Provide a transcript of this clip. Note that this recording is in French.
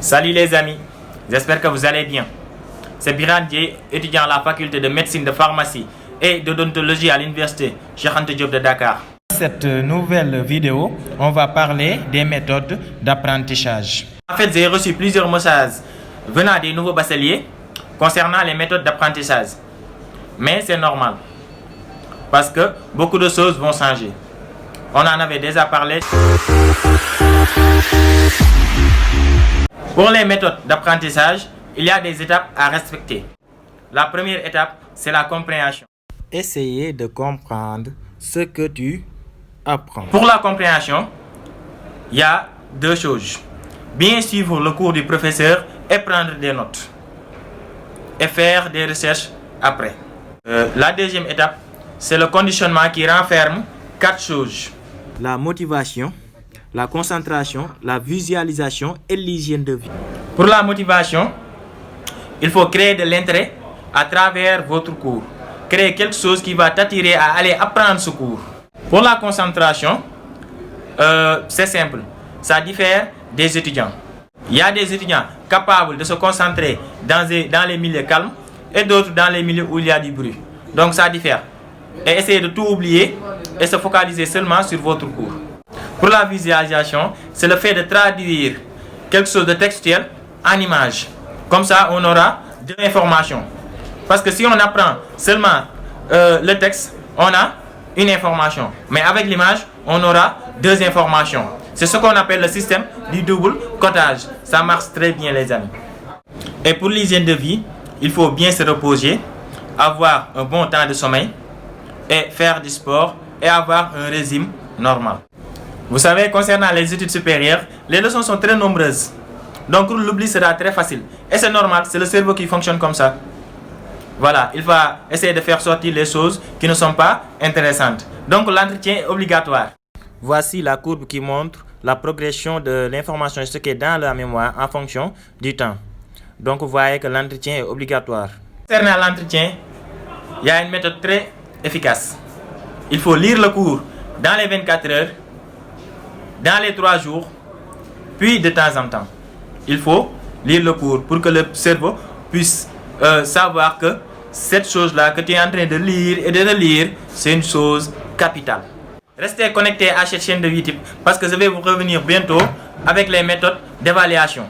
Salut les amis, j'espère que vous allez bien. C'est Biran Dié, étudiant à la faculté de médecine, de pharmacie et d'odontologie à l'université Cheikh Anta Diop de Dakar. Dans cette nouvelle vidéo, on va parler des méthodes d'apprentissage. En fait, j'ai reçu plusieurs messages venant des nouveaux bacheliers concernant les méthodes d'apprentissage. Mais c'est normal, parce que beaucoup de choses vont changer. On en avait déjà parlé. Pour les méthodes d'apprentissage, il y a des étapes à respecter. La première étape, c'est la compréhension. Essayer de comprendre ce que tu apprends. Pour la compréhension, il y a deux choses. Bien suivre le cours du professeur et prendre des notes. Et faire des recherches après. La deuxième étape, c'est le conditionnement qui renferme 4 choses. La motivation, la concentration, la visualisation et l'hygiène de vie. Pour la motivation, il faut créer de l'intérêt à travers votre cours. Créer quelque chose qui va t'attirer à aller apprendre ce cours. Pour la concentration, c'est simple. Ça diffère des étudiants. Il y a des étudiants capables de se concentrer dans les milieux calmes et d'autres dans les milieux où il y a du bruit. Donc ça diffère. Et essayez de tout oublier et se focaliser seulement sur votre cours. Pour la visualisation, c'est le fait de traduire quelque chose de textuel en image. Comme ça, on aura de l'information. Parce que si on apprend seulement le texte, on a une information. Mais avec l'image, on aura 2 informations. C'est ce qu'on appelle le système du double codage. Ça marche très bien, les amis. Et pour l'hygiène de vie, il faut bien se reposer, avoir un bon temps de sommeil et faire du sport et avoir un régime normal. Vous savez, concernant les études supérieures, les leçons sont très nombreuses. Donc l'oubli sera très facile. Et c'est normal, c'est le cerveau qui fonctionne comme ça. Voilà, il va essayer de faire sortir les choses qui ne sont pas intéressantes. Donc l'entretien est obligatoire. Voici la courbe qui montre la progression de l'information stockée dans la mémoire en fonction du temps. Donc vous voyez que l'entretien est obligatoire. Concernant l'entretien, il y a une méthode très efficace. Il faut lire le cours dans les 24 heures, dans les 3 jours, puis de temps en temps. Il faut lire le cours pour que le cerveau puisse savoir que cette chose-là que tu es en train de lire et de relire, c'est une chose capitale. Restez connectés à cette chaîne de YouTube parce que je vais vous revenir bientôt avec les méthodes d'évaluation.